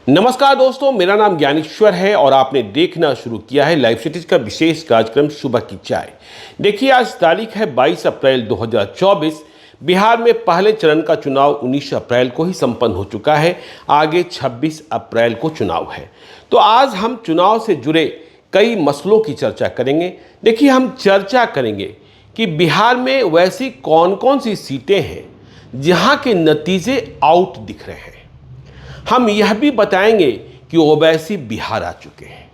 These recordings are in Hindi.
नमस्कार दोस्तों, मेरा नाम ज्ञानेश्वर है और आपने देखना शुरू किया है लाइव सिटीज का विशेष कार्यक्रम सुबह की चाय। देखिए, आज तारीख है 22 अप्रैल 2024। बिहार में पहले चरण का चुनाव 19 अप्रैल को ही संपन्न हो चुका है। आगे 26 अप्रैल को चुनाव है। तो आज हम चुनाव से जुड़े कई मसलों की चर्चा करेंगे। देखिए, हम चर्चा करेंगे कि बिहार में वैसी कौन कौन सी सीटें हैं जहाँ के नतीजे आउट दिख रहे हैं। हम यह भी बताएंगे कि ओवैसी बिहार आ चुके हैं।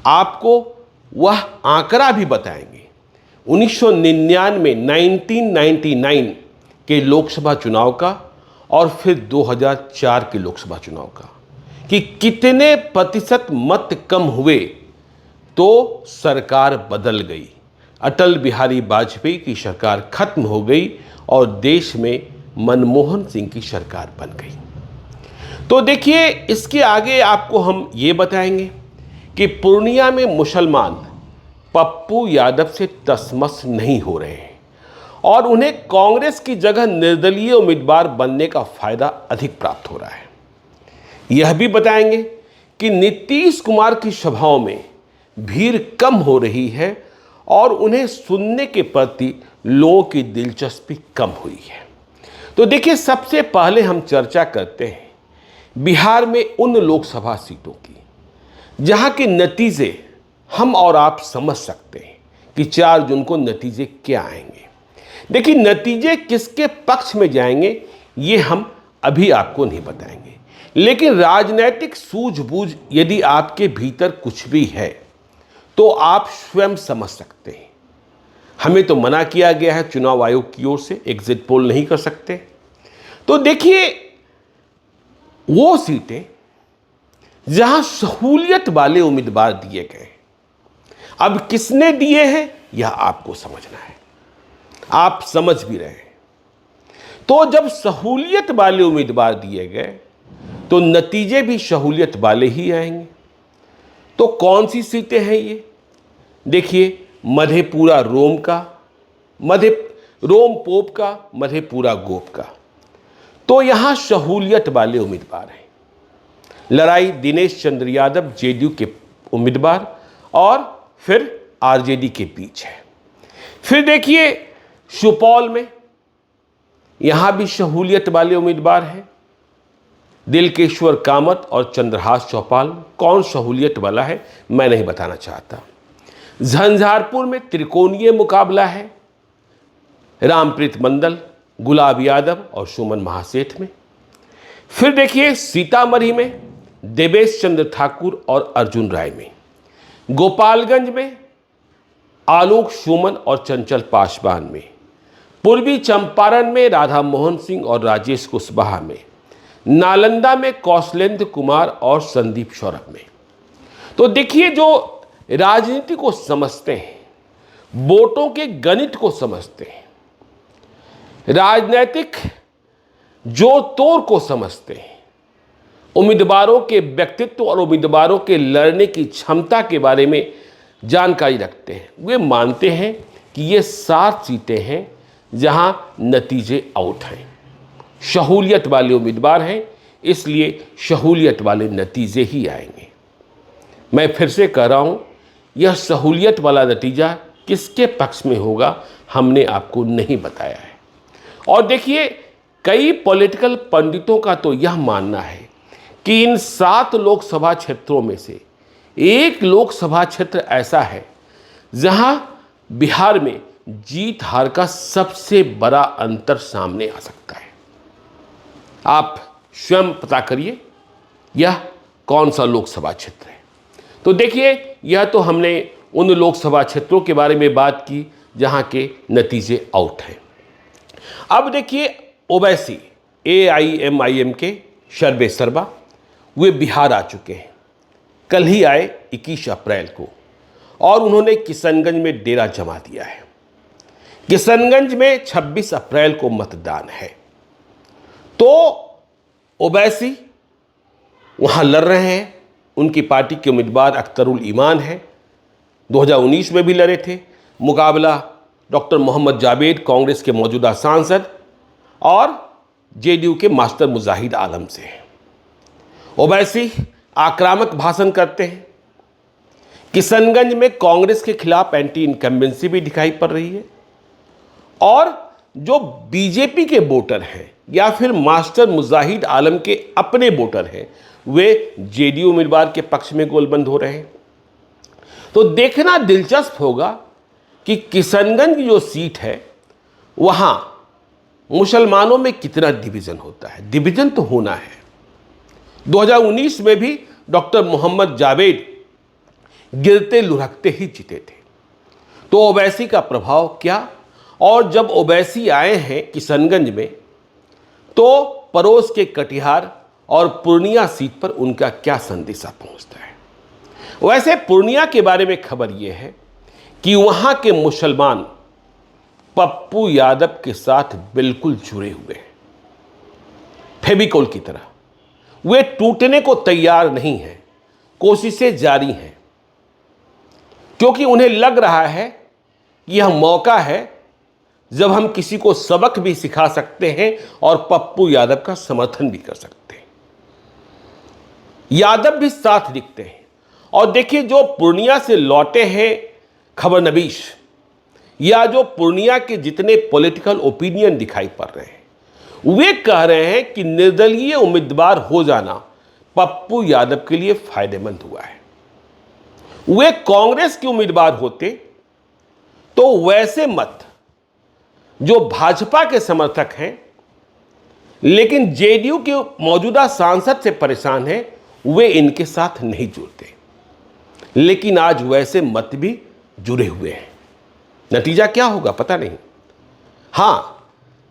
आपको वह आंकड़ा भी बताएंगे 1999 के लोकसभा चुनाव का और फिर 2004 के लोकसभा चुनाव का कि कितने प्रतिशत मत कम हुए तो सरकार बदल गई। अटल बिहारी वाजपेयी की सरकार खत्म हो गई और देश में मनमोहन सिंह की सरकार बन गई। तो देखिए, इसके आगे आपको हम ये बताएंगे कि पूर्णिया में मुसलमान पप्पू यादव से तसमस नहीं हो रहे हैं और उन्हें कांग्रेस की जगह निर्दलीय उम्मीदवार बनने का फायदा अधिक प्राप्त हो रहा है। यह भी बताएंगे कि नीतीश कुमार की सभाओं में भीड़ कम हो रही है और उन्हें सुनने के प्रति लोगों की दिलचस्पी कम हुई है। तो देखिए, सबसे पहले हम चर्चा करते हैं बिहार में उन लोकसभा सीटों की जहां के नतीजे हम और आप समझ सकते हैं कि 4 जून को नतीजे क्या आएंगे। देखिए, नतीजे किसके पक्ष में जाएंगे ये हम अभी आपको नहीं बताएंगे, लेकिन राजनीतिक सूझबूझ यदि आपके भीतर कुछ भी है तो आप स्वयं समझ सकते हैं। हमें तो मना किया गया है चुनाव आयोग की ओर से, एग्जिट पोल नहीं कर सकते। तो देखिए, वो सीटें जहां सहूलियत वाले उम्मीदवार दिए गए, अब किसने दिए हैं यह आपको समझना है। आप समझ भी रहे हैं। तो जब सहूलियत वाले उम्मीदवार दिए गए तो नतीजे भी सहूलियत वाले ही आएंगे। तो कौन सी सीटें हैं ये? देखिए, मधेपुरा रोम पोप का, मधेपुरा गोप का। तो यहां सहूलियत वाले उम्मीदवार हैं। लड़ाई दिनेश चंद्र यादव जेडीयू के उम्मीदवार और फिर आरजेडी के बीच है। फिर देखिए, सुपौल में यहां भी सहूलियत वाले उम्मीदवार हैं, दिलकेश्वर कामत और चंद्रहास चौपाल। कौन सहूलियत वाला है मैं नहीं बताना चाहता। झंझारपुर में त्रिकोणीय मुकाबला है, रामप्रीत मंडल, गुलाब यादव और सुमन महासेठ में। फिर देखिए, सीतामढ़ी में देवेश चंद्र ठाकुर और अर्जुन राय में। गोपालगंज में आलोक सुमन और चंचल पासवान में। पूर्वी चंपारण में राधा मोहन सिंह और राजेश कुशवाहा में। नालंदा में कौशलेंद्र कुमार और संदीप सौरभ में। तो देखिए, जो राजनीति को समझते हैं, वोटों के गणित को समझते हैं, राजनीतिक जोड़ तोड़ को समझते हैं, उम्मीदवारों के व्यक्तित्व और उम्मीदवारों के लड़ने की क्षमता के बारे में जानकारी रखते हैं, वे मानते हैं कि ये 7 सीटें हैं जहां नतीजे आउट हैं, सहूलियत वाले उम्मीदवार हैं, इसलिए सहूलियत वाले नतीजे ही आएंगे। मैं फिर से कह रहा हूं, यह सहूलियत वाला नतीजा किसके पक्ष में होगा हमने आपको नहीं बताया है। और देखिए, कई पॉलिटिकल पंडितों का तो यह मानना है कि इन 7 लोकसभा क्षेत्रों में से एक लोकसभा क्षेत्र ऐसा है जहां बिहार में जीत हार का सबसे बड़ा अंतर सामने आ सकता है। आप स्वयं पता करिए यह कौन सा लोकसभा क्षेत्र है। तो देखिए, यह तो हमने उन लोकसभा क्षेत्रों के बारे में बात की जहां के नतीजे आउट हैं। अब देखिए, ओवैसी AIMIM के सर्वेसर्वा वे बिहार आ चुके हैं। कल ही आए 21 अप्रैल को और उन्होंने किशनगंज में डेरा जमा दिया है। किशनगंज में 26 अप्रैल को मतदान है। तो ओवैसी वहां लड़ रहे हैं। उनकी पार्टी के उम्मीदवार अख्तरुल ईमान है, 2019 में भी लड़े थे। मुकाबला डॉक्टर मोहम्मद जावेद, कांग्रेस के मौजूदा सांसद, और जेडीयू के मास्टर मुजाहिद आलम से है। ओवैसी आक्रामक भाषण करते हैं। किशनगंज में कांग्रेस के खिलाफ एंटी इनकम्बेंसी भी दिखाई पड़ रही है। और जो बीजेपी के वोटर हैं या फिर मास्टर मुजाहिद आलम के अपने वोटर हैं, वे जेडीयू उम्मीदवार के पक्ष में गोलबंद हो रहे हैं। तो देखना दिलचस्प होगा कि किशनगंज की जो सीट है वहां मुसलमानों में कितना डिवीजन होता है। डिवीजन तो होना है। 2019 में भी डॉक्टर मोहम्मद जावेद गिरते लुढ़कते ही जीते थे। तो ओवैसी का प्रभाव क्या, और जब ओवैसी आए हैं किशनगंज में तो पड़ोस के कटिहार और पूर्णिया सीट पर उनका क्या संदेशा पहुंचता है। वैसे पूर्णिया के बारे में खबर यह है कि वहां के मुसलमान पप्पू यादव के साथ बिल्कुल जुड़े हुए हैं, फेविकोल की तरह। वे टूटने को तैयार नहीं हैं, कोशिशें जारी हैं, क्योंकि उन्हें लग रहा है कि यह मौका है जब हम किसी को सबक भी सिखा सकते हैं और पप्पू यादव का समर्थन भी कर सकते हैं। यादव भी साथ दिखते हैं। और देखिए, जो पूर्णिया से लौटे हैं खबरनबीश, या जो पूर्णिया के जितने पॉलिटिकल ओपिनियन दिखाई पड़ रहे हैं, वे कह रहे हैं कि निर्दलीय उम्मीदवार हो जाना पप्पू यादव के लिए फायदेमंद हुआ है। वे कांग्रेस के उम्मीदवार होते तो वैसे मत जो भाजपा के समर्थक हैं लेकिन जेडीयू के मौजूदा सांसद से परेशान हैं, वे इनके साथ नहीं जुड़ते। लेकिन आज वैसे मत भी जुड़े हुए हैं। नतीजा क्या होगा पता नहीं। हां,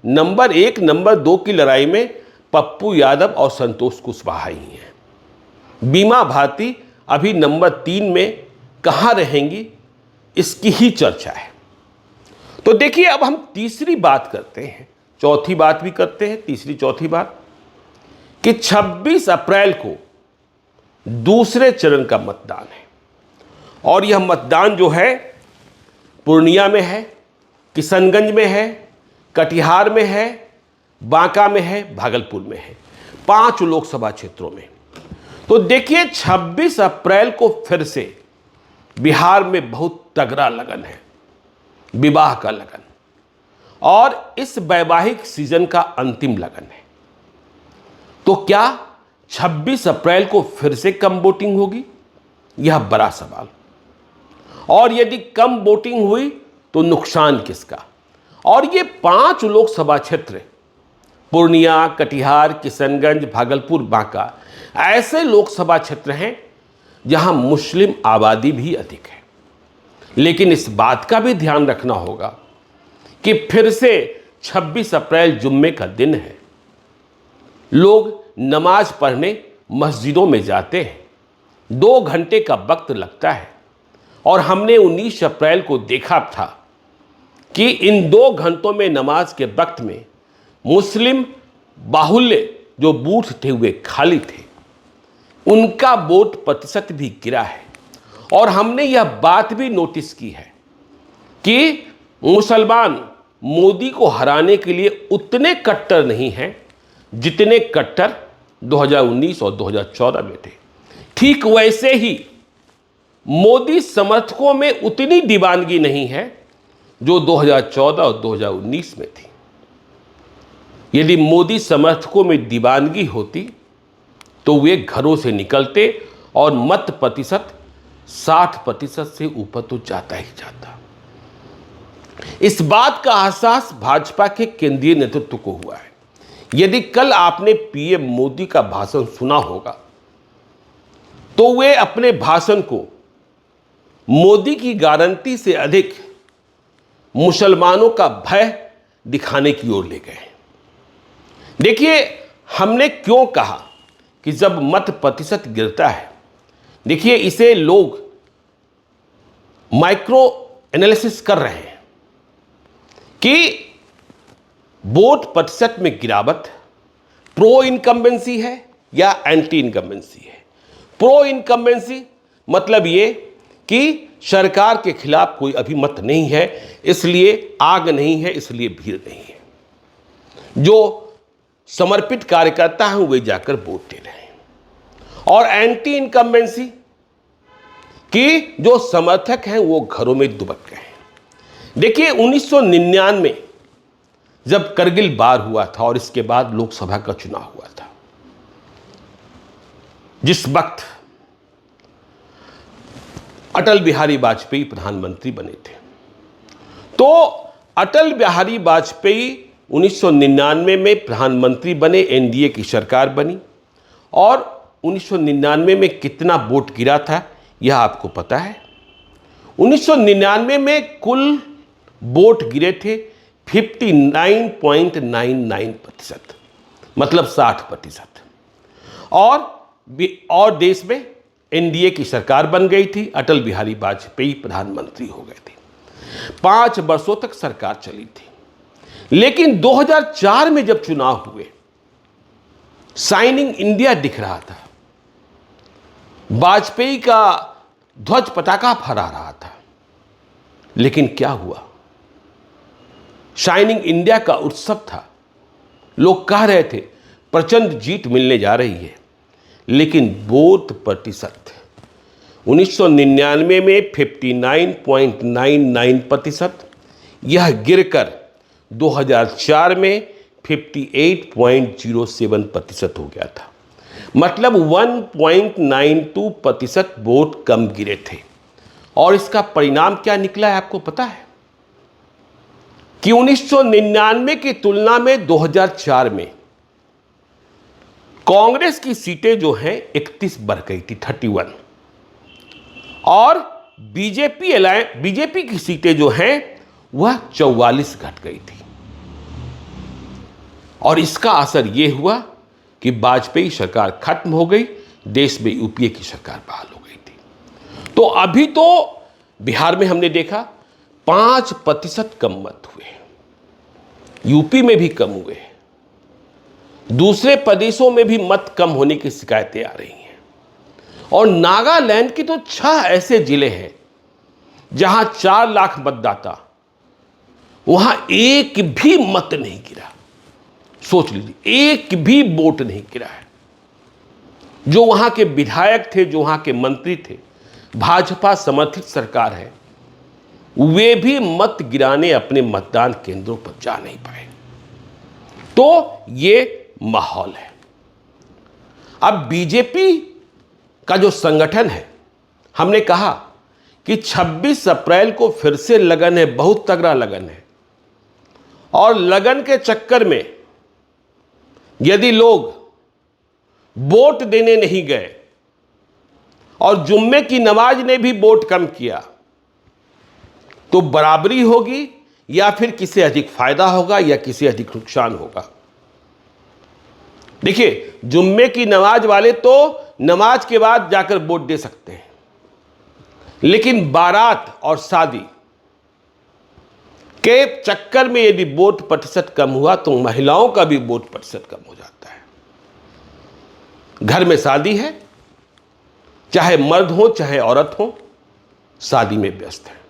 नंबर 1 नंबर 2 की लड़ाई में पप्पू यादव और संतोष कुशवाहा ही हैं। बीमा भारती अभी नंबर 3 में कहां रहेंगी, इसकी ही चर्चा है। तो देखिए, अब हम तीसरी बात करते हैं, चौथी बात भी करते हैं, तीसरी चौथी बात, कि 26 अप्रैल को दूसरे चरण का मतदान है। और यह मतदान जो है पूर्णिया में है, किशनगंज में है, कटिहार में है, बांका में है, भागलपुर में है, 5 लोकसभा क्षेत्रों में। तो देखिए, 26 अप्रैल को फिर से बिहार में बहुत तगड़ा लगन है, विवाह का लगन, और इस वैवाहिक सीजन का अंतिम लगन है। तो क्या 26 अप्रैल को फिर से कम वोटिंग होगी? यह बड़ा सवाल। और यदि कम वोटिंग हुई तो नुकसान किसका? और ये 5 लोकसभा क्षेत्र, पूर्णिया, कटिहार, किशनगंज, भागलपुर, बांका, ऐसे लोकसभा क्षेत्र हैं जहां मुस्लिम आबादी भी अधिक है। लेकिन इस बात का भी ध्यान रखना होगा कि फिर से 26 अप्रैल जुम्मे का दिन है। लोग नमाज पढ़ने मस्जिदों में जाते हैं, 2 घंटे का वक्त लगता है। और हमने 19 अप्रैल को देखा था कि इन 2 घंटों में नमाज के वक्त में मुस्लिम बाहुल्य जो बूथ थे हुए खाली थे, उनका वोट प्रतिशत भी गिरा है। और हमने यह बात भी नोटिस की है कि मुसलमान मोदी को हराने के लिए उतने कट्टर नहीं हैं जितने कट्टर 2019 और 2014 में थे। ठीक वैसे ही मोदी समर्थकों में उतनी दीवानगी नहीं है जो 2014 और 2019 में थी। यदि मोदी समर्थकों में दीवानगी होती तो वे घरों से निकलते और मत प्रतिशत 60% से ऊपर तो जाता ही जाता। इस बात का एहसास भाजपा के केंद्रीय नेतृत्व को हुआ है। यदि कल आपने पीएम मोदी का भाषण सुना होगा तो वे अपने भाषण को मोदी की गारंटी से अधिक मुसलमानों का भय दिखाने की ओर ले गए। देखिए, हमने क्यों कहा कि जब मत प्रतिशत गिरता है, देखिए इसे लोग माइक्रो एनालिसिस कर रहे हैं कि वोट प्रतिशत में गिरावट प्रो इनकम्बेंसी है या एंटी इनकम्बेंसी है। प्रो इनकम्बेंसी मतलब ये कि सरकार के खिलाफ कोई अभी मत नहीं है, इसलिए आग नहीं है, इसलिए भीड़ नहीं है। जो समर्पित कार्यकर्ता हैं वे जाकर वोट दे रहे हैं। और एंटी इनकम्बेंसी कि जो समर्थक हैं वो घरों में दुबक गए हैं। देखिए 1999 जब करगिल वार हुआ था और इसके बाद लोकसभा का चुनाव हुआ था, जिस वक्त अटल बिहारी वाजपेयी प्रधानमंत्री बने थे, तो अटल बिहारी वाजपेयी 1999 में प्रधानमंत्री बने, एनडीए की सरकार बनी और 1999 में कितना वोट गिरा था यह आपको पता है। 1999 में कुल वोट गिरे थे 59.99%, मतलब 60%। और देश में एनडीए की सरकार बन गई थी, अटल बिहारी वाजपेयी प्रधानमंत्री हो गए थे। 5 वर्षों तक सरकार चली थी। लेकिन 2004 में जब चुनाव हुए, शाइनिंग इंडिया दिख रहा था, वाजपेयी का ध्वज पताका फहरा रहा था, लेकिन क्या हुआ? शाइनिंग इंडिया का उत्सव था, लोग कह रहे थे प्रचंड जीत मिलने जा रही है, लेकिन वोट प्रतिशत 1999 में 59.99%, यह गिरकर 2004 में 58.07% हो गया था। मतलब 1.92% वोट कम गिरे थे। और इसका परिणाम क्या निकला है आपको पता है? कि 1999 की तुलना में 2004 में कांग्रेस की सीटें जो हैं 31 बढ़ गई थी, 31, और बीजेपी की सीटें जो हैं वह 44 घट गई थी। और इसका असर यह हुआ कि वाजपेयी सरकार खत्म हो गई, देश में यूपीए की सरकार बहाल हो गई थी। तो अभी तो बिहार में हमने देखा 5% कम मत हुए, यूपी में भी कम हुए, दूसरे प्रदेशों में भी मत कम होने की शिकायतें आ रही हैं। और नागालैंड के तो 6 ऐसे जिले हैं जहां 4 लाख मतदाता, वहां एक भी मत नहीं गिरा। सोच लीजिए, एक भी वोट नहीं गिरा है। जो वहां के विधायक थे, जो वहां के मंत्री थे, भाजपा समर्थित सरकार है, वे भी मत गिराने अपने मतदान केंद्रों पर जा नहीं पाए। तो ये माहौल है। अब बीजेपी का जो संगठन है, हमने कहा कि 26 अप्रैल को फिर से लगन है, बहुत तगड़ा लगन है। और लगन के चक्कर में यदि लोग वोट देने नहीं गए और जुम्मे की नमाज ने भी वोट कम किया, तो बराबरी होगी या फिर किसी अधिक फायदा होगा या किसी अधिक नुकसान होगा। देखिए, जुम्मे की नमाज वाले तो नमाज के बाद जाकर वोट दे सकते हैं, लेकिन बारात और शादी के चक्कर में यदि वोट प्रतिशत कम हुआ तो महिलाओं का भी वोट प्रतिशत कम हो जाता है। घर में शादी है, चाहे मर्द हो चाहे औरत हो, शादी में व्यस्त है।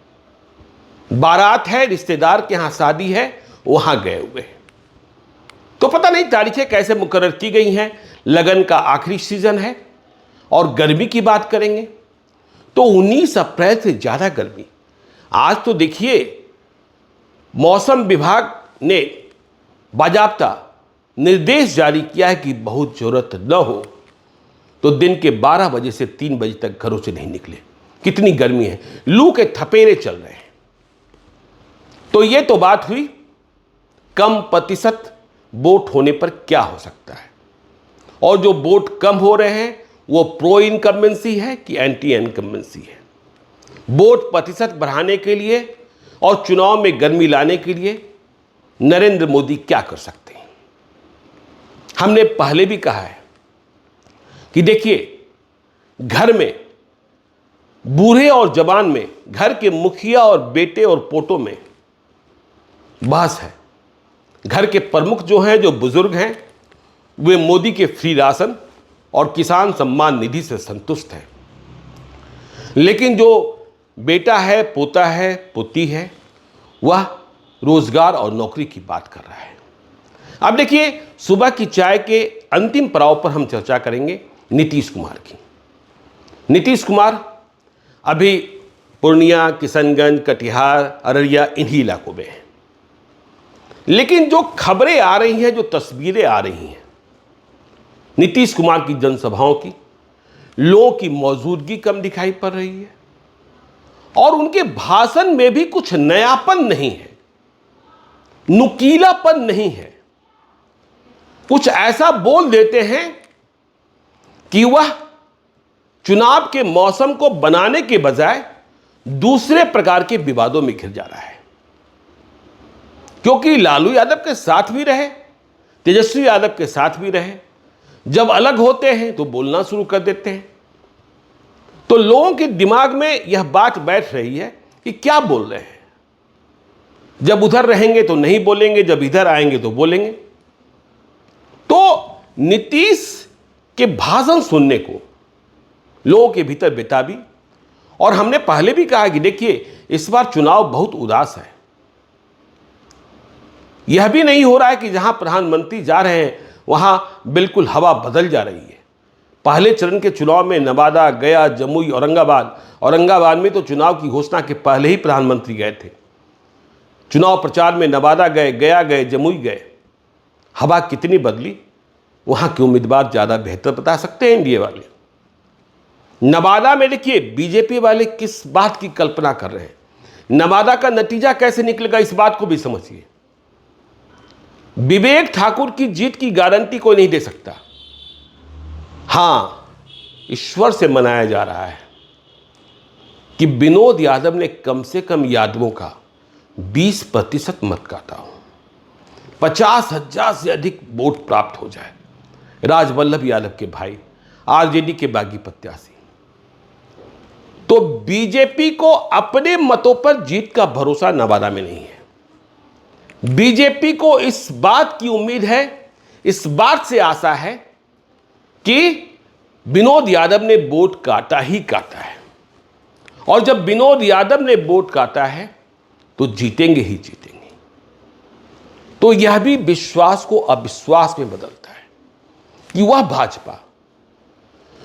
बारात है, रिश्तेदार के यहां शादी है, वहां गए हुए हैं। तो पता नहीं तारीखें कैसे मुकर्रर की गई हैं। लगन का आखिरी सीजन है। और गर्मी की बात करेंगे तो 19 अप्रैल से ज़्यादा गर्मी। आज तो देखिए, मौसम विभाग ने बाजाप्ता निर्देश जारी किया है कि बहुत ज़रूरत न हो तो दिन के 12 बजे से 3 बजे तक घरों से नहीं निकले। कितनी गर्मी है, लू के थपेरे चल रहे हैं। तो ये तो बात हुई कम प्रतिशत वोट होने पर क्या हो सकता है। और जो वोट कम हो रहे हैं वो प्रो इनकम्बेंसी है कि एंटी इनकम्बेंसी है। वोट प्रतिशत बढ़ाने के लिए और चुनाव में गर्मी लाने के लिए नरेंद्र मोदी क्या कर सकते हैं? हमने पहले भी कहा है कि देखिए, घर में बूढ़े और जवान में, घर के मुखिया और बेटे और पोतों में बहस है। घर के प्रमुख जो हैं, जो बुजुर्ग हैं, वे मोदी के फ्री राशन और किसान सम्मान निधि से संतुष्ट हैं। लेकिन जो बेटा है, पोता है, पोती है, वह रोजगार और नौकरी की बात कर रहा है। अब देखिए, सुबह की चाय के अंतिम पड़ाव पर हम चर्चा करेंगे, नीतीश कुमार की। नीतीश कुमार अभी पूर्णिया, किशनगंज, कटिहार, अररिया इन्हीं इलाकों में है। लेकिन जो खबरें आ रही हैं, जो तस्वीरें आ रही हैं नीतीश कुमार की जनसभाओं की, लोगों की मौजूदगी कम दिखाई पड़ रही है और उनके भाषण में भी कुछ नयापन नहीं है, नुकीलापन नहीं है। कुछ ऐसा बोल देते हैं कि वह चुनाव के मौसम को बनाने के बजाय दूसरे प्रकार के विवादों में घिर जा रहा है। क्योंकि लालू यादव के साथ भी रहे, तेजस्वी यादव के साथ भी रहे, जब अलग होते हैं तो बोलना शुरू कर देते हैं। तो लोगों के दिमाग में यह बात बैठ रही है कि क्या बोल रहे हैं। जब उधर रहेंगे तो नहीं बोलेंगे, जब इधर आएंगे तो बोलेंगे। तो नीतीश के भाषण सुनने को लोगों के भीतर बेताबी, और हमने पहले भी कहा कि देखिए इस बार चुनाव बहुत उदास है। यह भी नहीं हो रहा है कि जहां प्रधानमंत्री जा रहे हैं वहां बिल्कुल हवा बदल जा रही है। पहले चरण के चुनाव में नवादा, गया, जमुई, औरंगाबाद में तो चुनाव की घोषणा के पहले ही प्रधानमंत्री गए थे। चुनाव प्रचार में नवादा गए, गया गए, जमुई गए। हवा कितनी बदली, वहां के उम्मीदवार ज्यादा बेहतर बता सकते हैं एनडीए वाले। नवादा में देखिए बीजेपी वाले किस बात की कल्पना कर रहे हैं, नवादा का नतीजा कैसे निकलेगा इस बात को भी समझिए। विवेक ठाकुर की जीत की गारंटी कोई नहीं दे सकता। हां, ईश्वर से मनाया जा रहा है कि विनोद यादव ने कम से कम यादवों का 20% मत काटा हो, 50,000 से अधिक वोट प्राप्त हो जाए। राजवल्लभ यादव के भाई, आरजेडी के बागी प्रत्याशी। तो बीजेपी को अपने मतों पर जीत का भरोसा नवादा में नहीं है। बीजेपी को इस बात की उम्मीद है, इस बात से आशा है कि विनोद यादव ने वोट काटा ही काटा है, और जब विनोद यादव ने वोट काटा है तो जीतेंगे ही जीतेंगे। तो यह भी विश्वास को अविश्वास में बदलता है कि वह भाजपा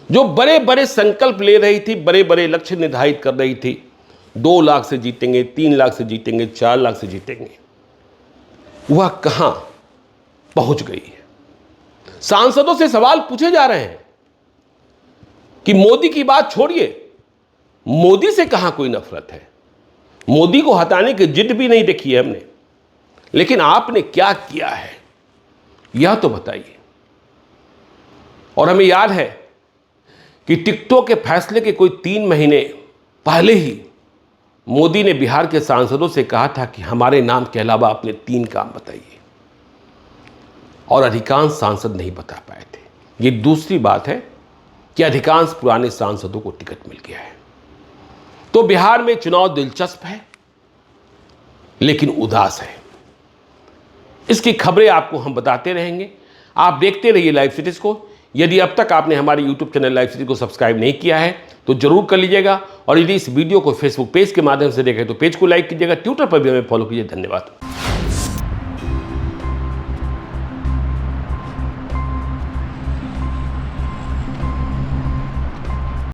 जो बड़े बड़े संकल्प ले रही थी, बड़े बड़े लक्ष्य निर्धारित कर रही थी, 2 लाख से जीतेंगे, 3 लाख से जीतेंगे, 4 लाख से जीतेंगे, वह कहां पहुंच गई है। सांसदों से सवाल पूछे जा रहे हैं कि मोदी की बात छोड़िए, मोदी से कहां कोई नफरत है, मोदी को हटाने की जिद भी नहीं देखी है हमने, लेकिन आपने क्या किया है यह तो बताइए। और हमें याद है कि टिकटों के फैसले के कोई 3 महीने पहले ही मोदी ने बिहार के सांसदों से कहा था कि हमारे नाम के अलावा अपने 3 काम बताइए, और अधिकांश सांसद नहीं बता पाए थे। ये दूसरी बात है कि अधिकांश पुराने सांसदों को टिकट मिल गया है। तो बिहार में चुनाव दिलचस्प है लेकिन उदास है। इसकी खबरें आपको हम बताते रहेंगे। आप देखते रहिए लाइव सिटीज को। यदि अब तक आपने हमारे YouTube चैनल लाइव सिटी को सब्सक्राइब नहीं किया है तो जरूर कर लीजिएगा, और यदि इस वीडियो को फेसबुक पेज के माध्यम से देखें तो पेज को लाइक कीजिएगा, ट्विटर पर भी हमें फॉलो कीजिए। धन्यवाद।